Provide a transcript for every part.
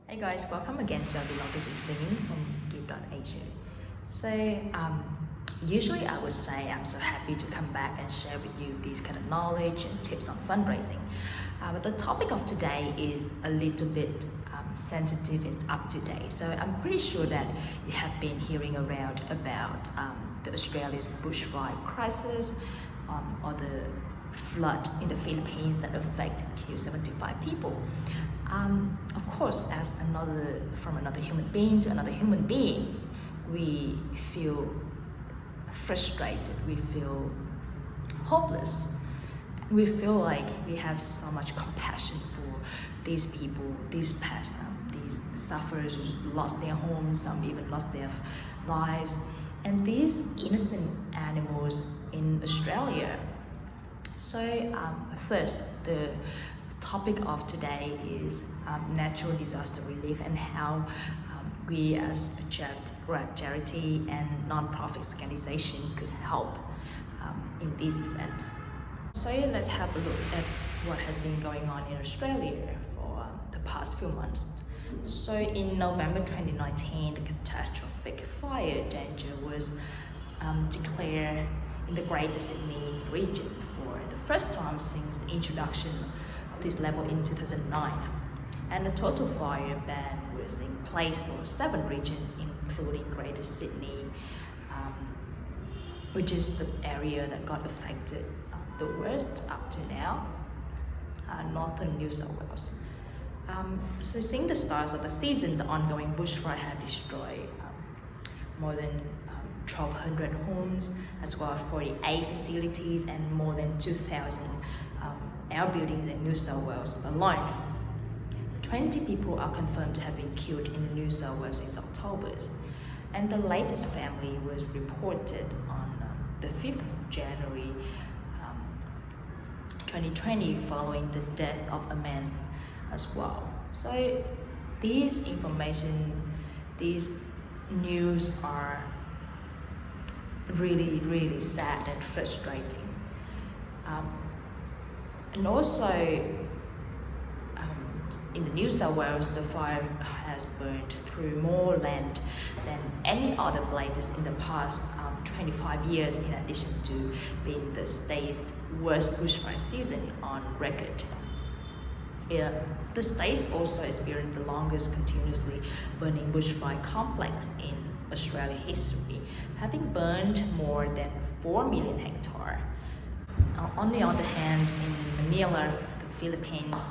Hey guys, welcome again to our vlog. This is Ling from give.asia. So usually I would say I'm so happy to come back and share with you these kind of knowledge and tips on fundraising. But the topic of today is a little bit sensitive, it's up to date. So I'm pretty sure that you have been hearing around about the Australia's bushfire crisis or the flood in the Philippines that affected and killed 75 people. Of course, as from another human being to another human being, we feel frustrated, we feel hopeless. We feel like we have so much compassion for these people, these sufferers who lost their homes, some even lost their lives, and these innocent animals in Australia. So first, the topic of today is natural disaster relief and how we as a charity and non-profit organization could help in these events. So let's have a look at what has been going on in Australia for the past few months. So in November 2019, the catastrophic fire danger was declared in the Greater Sydney region for the first time since the introduction of this level in 2009. And the total fire ban was in place for 7 regions, including Greater Sydney, which is the area that got affected the worst up to now, northern New South Wales. So since the start of the season, the ongoing bushfire had destroyed more than 1,200 homes, as well as 48 facilities and more than 2,000 outbuildings in New South Wales alone. 20 people are confirmed to have been killed in the New South Wales since October, and the latest family was reported on the 5th of January 2020 following the death of a man as well. So these news are really sad and frustrating. And also in the New South Wales, the fire has burned through more land than any other places in the past 25 years, in addition to being the state's worst bushfire season on record. The state also experienced the longest continuously burning bushfire complex in Australian history, having burned more than 4 million hectares. On the other hand, in Manila, the Philippines,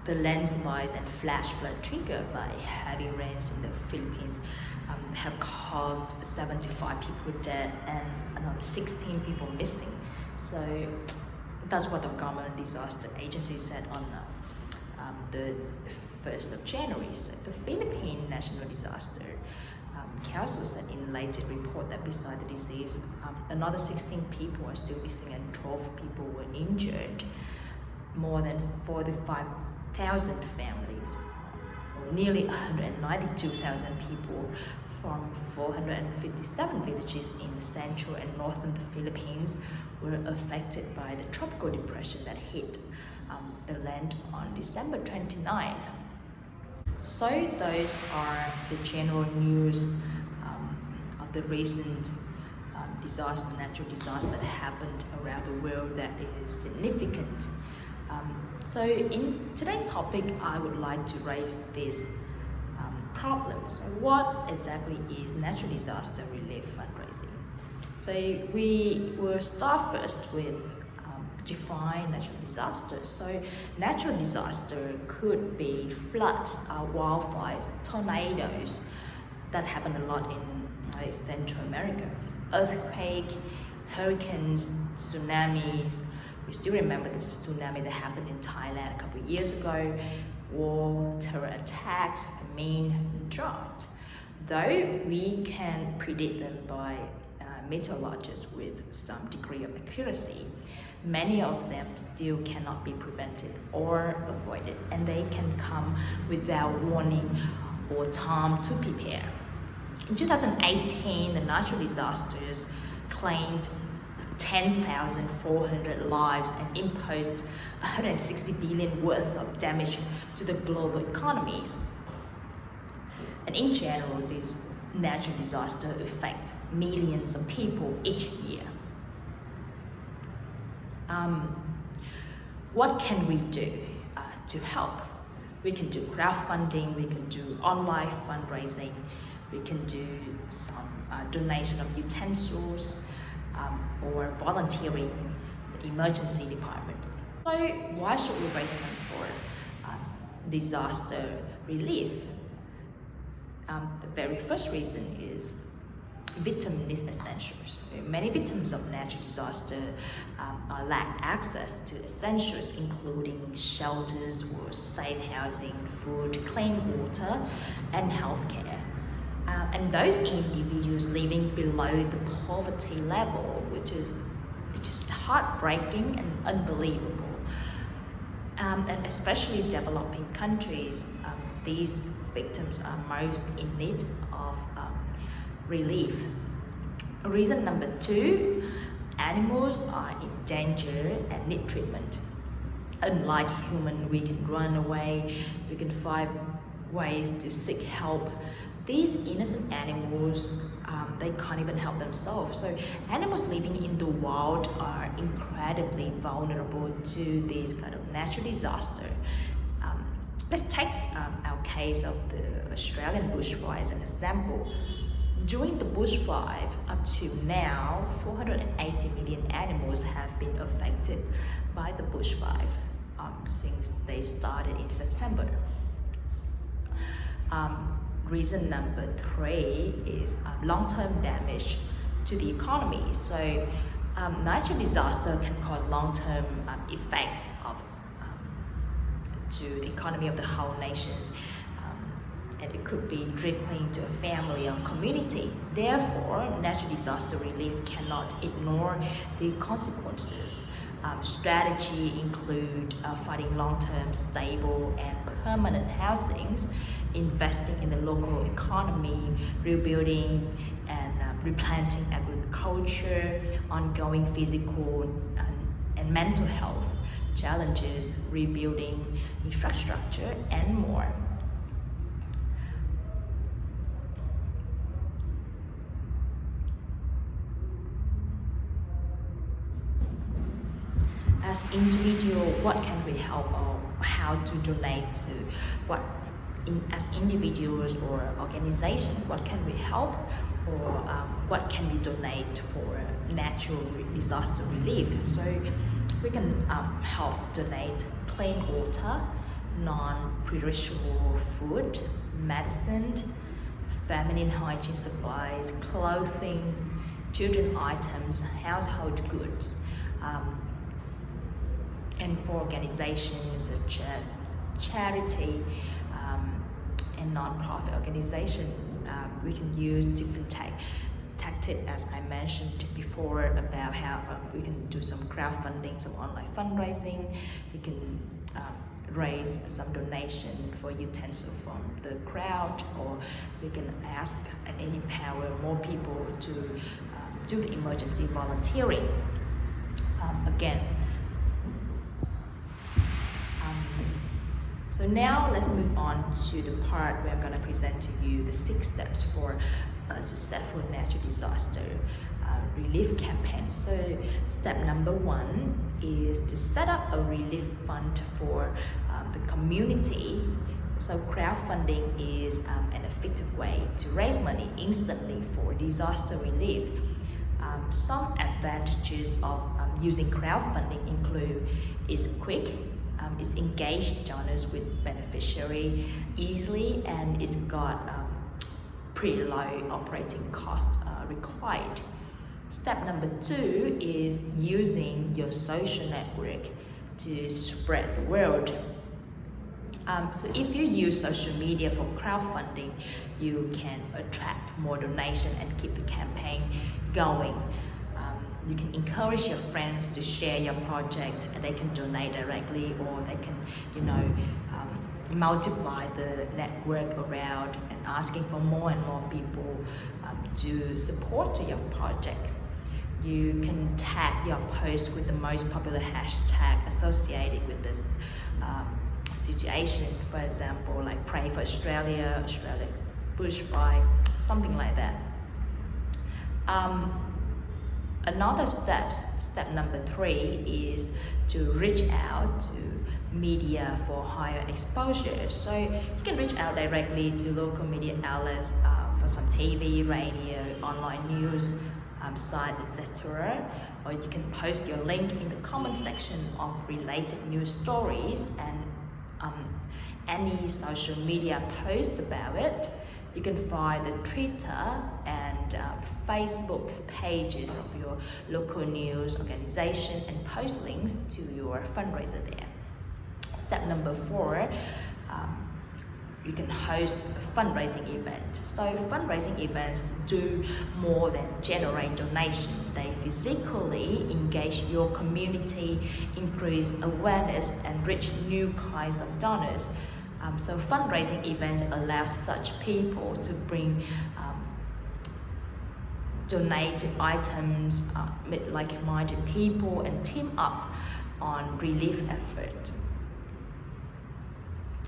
the landslides and flash flood triggered by heavy rains in the Philippines have caused 75 people dead and another 16 people missing. So that's what the government disaster agency said on the 1st of January. So the Philippine National Disaster Council said in a later report that beside the disease, another 16 people are still missing and 12 people were injured. More than 45,000 families, or nearly 192,000 people from 457 villages in the central and northern Philippines were affected by the tropical depression that hit the land on December 29. So those are the general news of the recent natural disaster that happened around the world that is significant. So in today's topic, I would like to raise this problem. So what exactly is natural disaster relief fundraising? So we will start first with define natural disasters. So natural disaster could be floods, wildfires, tornadoes that happen a lot in Central America, earthquake, hurricanes, tsunamis. We still remember the tsunami that happened in Thailand a couple of years ago, war, terror attacks, famine, drought. Though we can predict them by meteorologists with some degree of accuracy, many of them still cannot be prevented or avoided, and they can come without warning or time to prepare. In 2018, the natural disasters claimed 10,400 lives and imposed 160 billion worth of damage to the global economies. And in general, these natural disasters affect millions of people each year. What can we do to help? We can do crowdfunding, we can do online fundraising, we can do some donation of utensils, or volunteering in the emergency department. So why should we raise funds for disaster relief? The very first reason is victim needs essentials. Many victims of natural disaster lack access to essentials, including shelters or safe housing, food, clean water, and healthcare. And those individuals living below the poverty level, which is just heartbreaking and unbelievable. And especially developing countries, these victims are most in need of relief. Reason number two, animals are in danger and need treatment. Unlike human, we can run away, we can find ways to seek help. These innocent animals, they can't even help themselves. So animals living in the wild are incredibly vulnerable to these kind of natural disaster. Let's take our case of the Australian bushfires as an example. During the bushfire, up to now, 480 million animals have been affected by the bushfire since they started in September. Reason number three is long-term damage to the economy. So natural disaster can cause long-term effects to the economy of the whole nations. And it could be trickling to a family or community. Therefore, natural disaster relief cannot ignore the consequences. Strategy include finding long-term, stable, and permanent housings, investing in the local economy, rebuilding and replanting agriculture, ongoing physical and mental health challenges, rebuilding infrastructure, and more. As individual, what can we help, or how to donate to what? As individuals or organization, what can we help, or what can we donate for natural disaster relief? So we can help donate clean water, non-perishable food, medicine, feminine hygiene supplies, clothing, children items, household goods. And for organizations such as charity and non-profit organization, we can use different tactics, as I mentioned before, about how we can do some crowdfunding, some online fundraising. We can raise some donation for utensils from the crowd, or we can ask and empower more people to do the emergency volunteering. So now let's move on to the part where I'm going to present to you the 6 steps for a successful natural disaster relief campaign. So step number 1 is to set up a relief fund for the community. So crowdfunding is an effective way to raise money instantly for disaster relief. Some advantages of using crowdfunding include it's quick, it's engaged donors with beneficiary easily, and it's got pretty low operating costs required. Step number 2 is using your social network to spread the word. So if you use social media for crowdfunding, you can attract more donation and keep the campaign going. You can encourage your friends to share your project, and they can donate directly, or they can, multiply the network around and asking for more and more people to support your projects. You can tag your post with the most popular hashtag associated with this situation. For example, like pray for Australia, Australia bushfire, something like that. Another step number 3 is to reach out to media for higher exposure. So you can reach out directly to local media outlets for some TV, radio, online news sites, etc. Or you can post your link in the comment section of related news stories and any social media post about it. You can find the Twitter and Facebook pages of your local news organization and post links to your fundraiser there. Step number 4, you can host a fundraising event. So fundraising events do more than generate donation. They physically engage your community, increase awareness, and reach new kinds of donors. So fundraising events allow such people to bring donated items, meet like-minded people, and team up on relief efforts.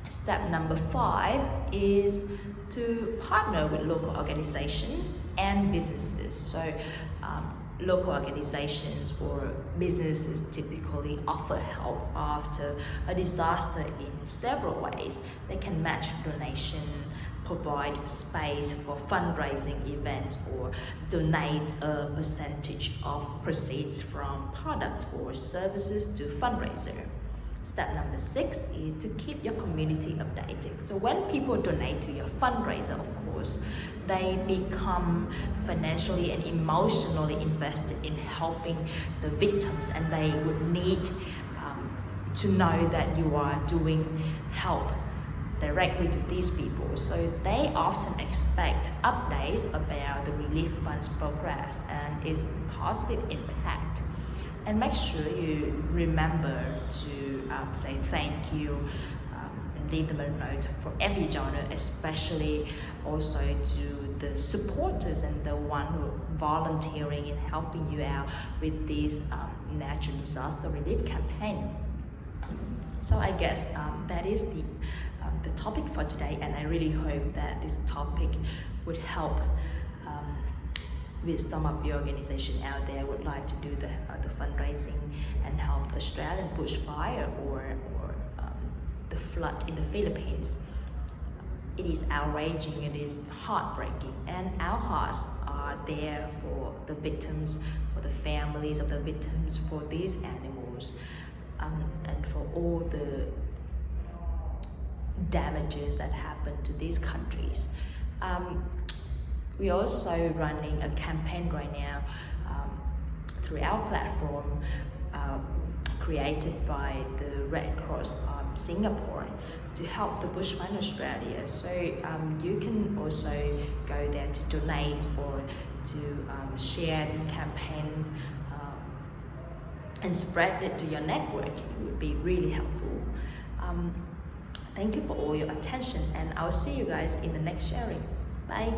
Step number 5 is to partner with local organizations and businesses. So local organizations or businesses typically offer help after a disaster in several ways. They can match donation, provide space for fundraising events, or donate a percentage of proceeds from product or services to fundraiser. Step number 6 is to keep your community updated. So when people donate to your fundraiser, of course, they become financially and emotionally invested in helping the victims, and they would need to know that you are doing help directly to these people. So they often expect updates about the relief fund's progress and its positive impact. And make sure you remember to say thank you and leave them a note for every donor, especially also to the supporters and the one who are volunteering and helping you out with this natural disaster relief campaign. So I guess that is the topic for today, and I really hope that this topic would help with some of your organization out there would like to do the fundraising and help the Australian bushfire or the flood in the Philippines. It is outraging, it is heartbreaking, and our hearts are there for the victims, for the families of the victims, for these animals, and for all the damages that happen to these countries. We're also running a campaign right now through our platform created by the Red Cross Singapore to help the bushfire in Australia. So you can also go there to donate or to share this campaign and spread it to your network. It would be really helpful. Thank you for all your attention, and I'll see you guys in the next sharing. Bye.